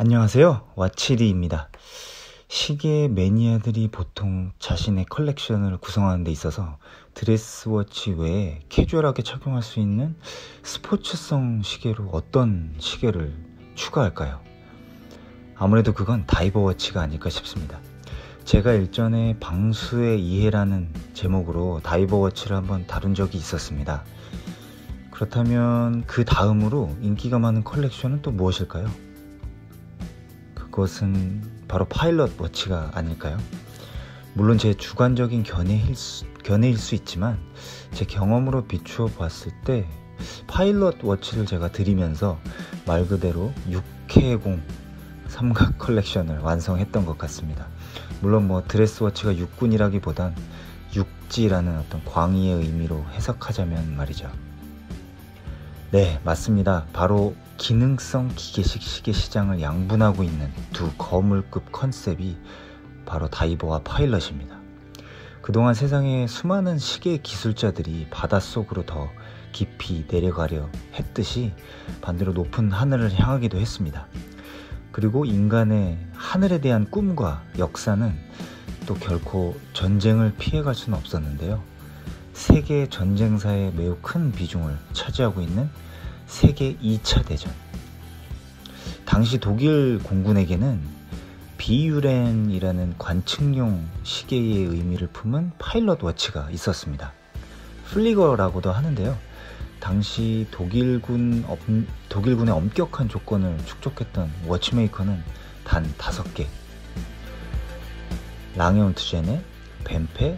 안녕하세요. 와치리입니다. 시계 매니아들이 보통 자신의 컬렉션을 구성하는 데 있어서 드레스워치 외에 캐주얼하게 착용할 수 있는 스포츠성 시계로 어떤 시계를 추가할까요? 아무래도 그건 다이버워치가 아닐까 싶습니다. 제가 일전에 방수의 이해라는 제목으로 다이버워치를 한번 다룬 적이 있었습니다. 그렇다면 그 다음으로 인기가 많은 컬렉션은 또 무엇일까요? 그것은 바로 파일럿 워치가 아닐까요? 물론 제 주관적인 견해일 수 있지만 제 경험으로 비추어 봤을 때 파일럿 워치를 제가 드리면서 말 그대로 육해공 삼각 컬렉션을 완성했던 것 같습니다. 물론 드레스워치가 육군이라기보단 육지라는 어떤 광의의 의미로 해석하자면 말이죠. 네, 맞습니다. 바로 기능성 기계식 시계 시장을 양분하고 있는 두 거물급 컨셉이 바로 다이버와 파일럿입니다. 그동안 세상에 수많은 시계 기술자들이 바닷속으로 더 깊이 내려가려 했듯이 반대로 높은 하늘을 향하기도 했습니다. 그리고 인간의 하늘에 대한 꿈과 역사는 또 결코 전쟁을 피해갈 수는 없었는데요. 세계 전쟁사에 매우 큰 비중을 차지하고 있는 세계 2차 대전. 당시 독일 공군에게는 비유렌이라는 관측용 시계의 의미를 품은 파일럿 워치가 있었습니다. 플리거라고도 하는데요. 당시 독일군의 엄격한 조건을 축적했던 워치메이커는 단 5개. 랑에 und 제네, 벤페,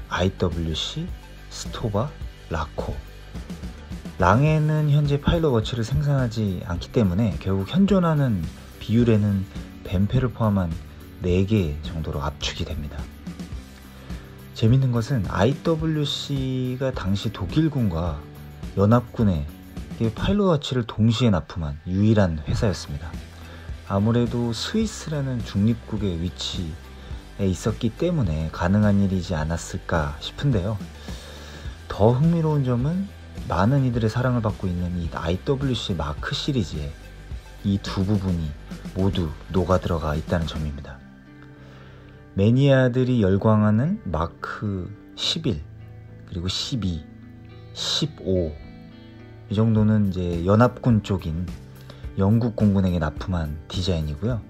IWC, 스토바, 라코. 랑에는 현재 파일럿 워치를 생산하지 않기 때문에 결국 현존하는 비율에는 벤페를 포함한 4개 정도로 압축이 됩니다. 재밌는 것은 IWC가 당시 독일군과 연합군에 파일럿 워치를 동시에 납품한 유일한 회사였습니다. 아무래도 스위스라는 중립국의 위치에 있었기 때문에 가능한 일이지 않았을까 싶은데요. 더 흥미로운 점은 많은 이들의 사랑을 받고 있는 이 IWC 마크 시리즈에 이 두 부분이 모두 녹아 들어가 있다는 점입니다. 매니아들이 열광하는 마크 11, 그리고 12, 15, 이 정도는 이제 연합군 쪽인 영국 공군에게 납품한 디자인이고요.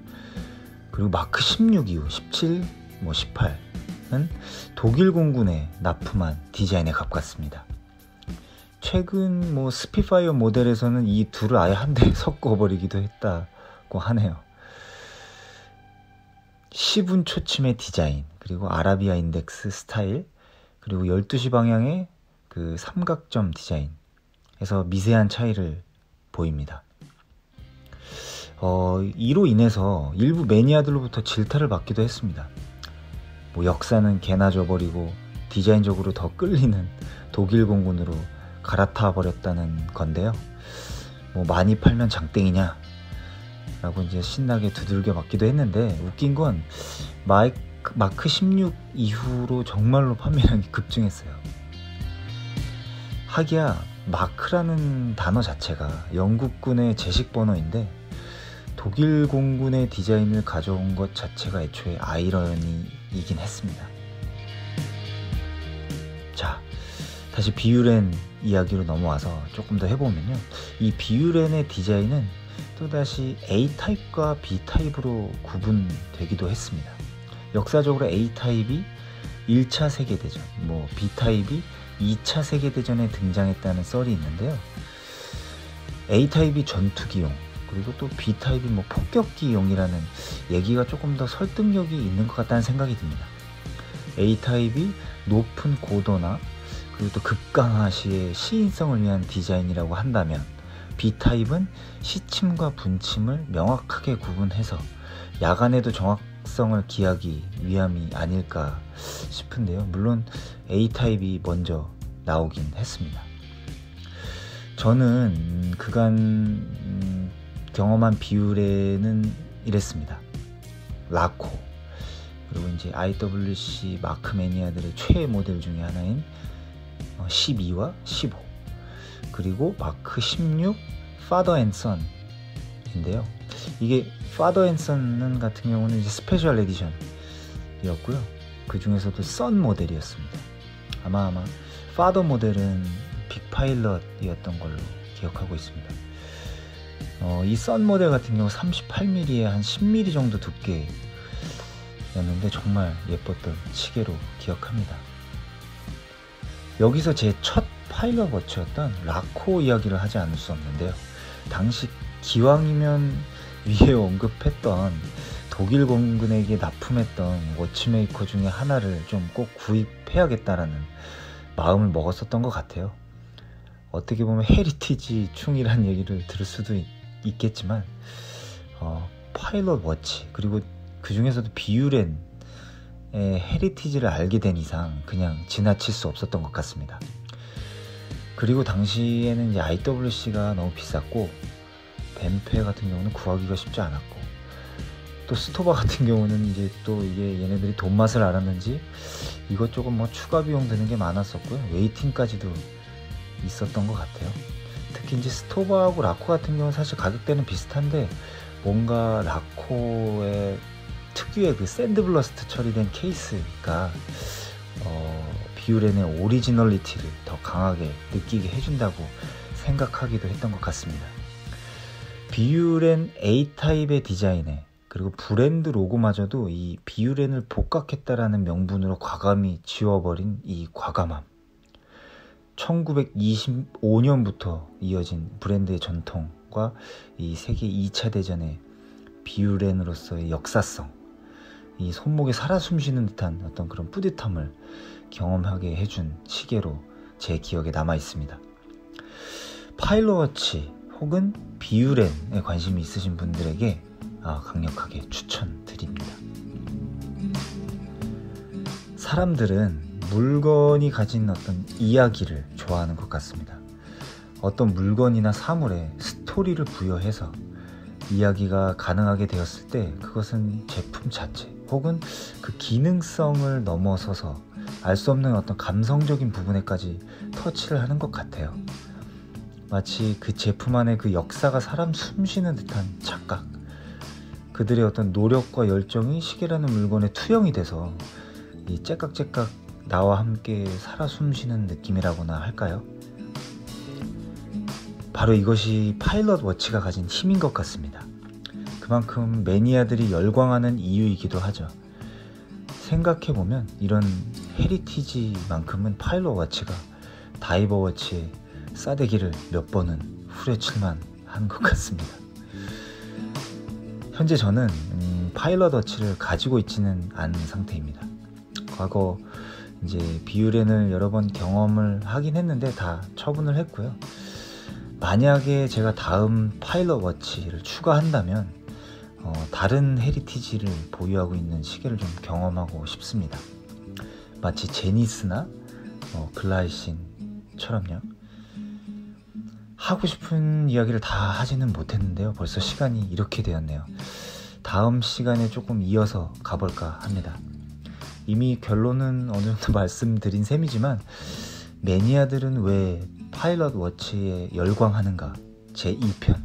그리고 마크 16 이후 17, 18은 독일 공군에 납품한 디자인에 가깝습니다. 최근 스피파이어 모델에서는 이 둘을 아예 한데 섞어버리기도 했다고 하네요. 10운 초침의 디자인, 그리고 아라비아 인덱스 스타일, 그리고 12시 방향의 그 삼각점 디자인에서 미세한 차이를 보입니다. 이로 인해서 일부 매니아들로부터 질타를 받기도 했습니다. 역사는 개나 줘버리고 디자인적으로 더 끌리는 독일 공군으로 갈아타 버렸다는 건데요. 많이 팔면 장땡이냐 라고 이제 신나게 두들겨 맞기도 했는데, 웃긴 건 마크 16 이후로 정말로 판매량이 급증했어요. 하기야 마크라는 단어 자체가 영국군의 제식 번호인데 독일 공군의 디자인을 가져온 것 자체가 애초에 아이러니이긴 했습니다. 자, 다시 비유렌 이야기로 넘어와서 조금 더 해보면요. 이 비유렌의 디자인은 또다시 A타입과 B타입으로 구분되기도 했습니다. 역사적으로 A타입이 1차 세계대전, B타입이 2차 세계대전에 등장했다는 썰이 있는데요. A타입이 전투기용, 그리고 또 B타입이 폭격기용이라는 얘기가 조금 더 설득력이 있는 것 같다는 생각이 듭니다. A타입이 높은 고도나 그리고 또 급강하 시의 시인성을 위한 디자인이라고 한다면, B타입은 시침과 분침을 명확하게 구분해서 야간에도 정확성을 기하기 위함이 아닐까 싶은데요. 물론 A타입이 먼저 나오긴 했습니다. 저는 그간 경험한 비율에는 이랬습니다. 라코, 그리고 이제 IWC 마크 매니아들의 최애 모델 중에 하나인 12와 15, 그리고 마크 16 Father and Son인데요. 이게 파더 앤 선 같은 경우는 이제 스페셜 에디션이었고요. 그 중에서도 선 모델이었습니다. 아마 파더 모델은 빅 파일럿이었던 걸로 기억하고 있습니다. 이 선 모델 같은 경우 38mm에 한 10mm 정도 두께였는데 정말 예뻤던 시계로 기억합니다. 여기서 제 첫 파일럿 워치였던 라코 이야기를 하지 않을 수 없는데요. 당시 기왕이면 위에 언급했던 독일 공군에게 납품했던 워치메이커 중에 하나를 좀 꼭 구입해야겠다라는 마음을 먹었었던 것 같아요. 어떻게 보면 헤리티지 충이라는 얘기를 들을 수도 있겠지만 파일럿 워치, 그리고 그 중에서도 비유렌의 헤리티지를 알게 된 이상 그냥 지나칠 수 없었던 것 같습니다. 그리고 당시에는 이제 IWC가 너무 비쌌고 벤페 같은 경우는 구하기가 쉽지 않았고, 또 스토바 같은 경우는 이제 또 이게 얘네들이 돈 맛을 알았는지 이것저것 뭐 추가 비용 드는 게 많았었고요. 웨이팅까지도 있었던 것 같아요. 특히 이제 스토바하고 라코 같은 경우는 사실 가격대는 비슷한데 뭔가 라코의 특유의 그 샌드블러스트 처리된 케이스가 비유렌의 오리지널리티를 더 강하게 느끼게 해준다고 생각하기도 했던 것 같습니다. 비유렌 A타입의 디자인에 그리고 브랜드 로고마저도 이 비유렌을 복각했다라는 명분으로 과감히 지워버린 이 과감함, 1925년부터 이어진 브랜드의 전통과 이 세계 2차 대전의 비유렌으로서의 역사성, 이 손목에 살아 숨쉬는 듯한 어떤 그런 뿌듯함을 경험하게 해준 시계로 제 기억에 남아 있습니다. 파일럿 워치 혹은 비유렌에 관심이 있으신 분들에게 강력하게 추천드립니다. 사람들은 물건이 가진 어떤 이야기를 좋아하는 것 같습니다. 어떤 물건이나 사물에 스토리를 부여해서 이야기가 가능하게 되었을 때 그것은 제품 자체 혹은 그 기능성을 넘어서서 알 수 없는 어떤 감성적인 부분에까지 터치를 하는 것 같아요. 마치 그 제품 안에 그 역사가 사람 숨쉬는 듯한 착각, 그들의 어떤 노력과 열정이 시계라는 물건에 투영이 돼서 이 째깍째깍 나와 함께 살아 숨쉬는 느낌이라고나 할까요? 바로 이것이 파일럿 워치가 가진 힘인 것 같습니다. 그만큼 매니아들이 열광하는 이유이기도 하죠. 생각해보면 이런 헤리티지만큼은 파일럿 워치가 다이버 워치의 싸대기를 몇 번은 후려칠만 한 것 같습니다. 현재 저는 파일럿 워치를 가지고 있지는 않은 상태입니다. 과거 이제 비유렌을 여러 번 경험을 하긴 했는데 다 처분을 했고요. 만약에 제가 다음 파일럿 워치를 추가한다면 다른 헤리티지를 보유하고 있는 시계를 좀 경험하고 싶습니다. 마치 제니스나 글라이신처럼요. 하고 싶은 이야기를 다 하지는 못했는데요. 벌써 시간이 이렇게 되었네요. 다음 시간에 조금 이어서 가볼까 합니다. 이미 결론은 어느 정도 말씀드린 셈이지만 매니아들은 왜 파일럿 워치에 열광하는가 제2편,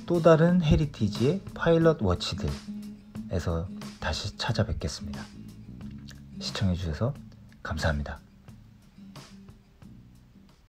또 다른 헤리티지의 파일럿 워치들에서 다시 찾아뵙겠습니다. 시청해주셔서 감사합니다.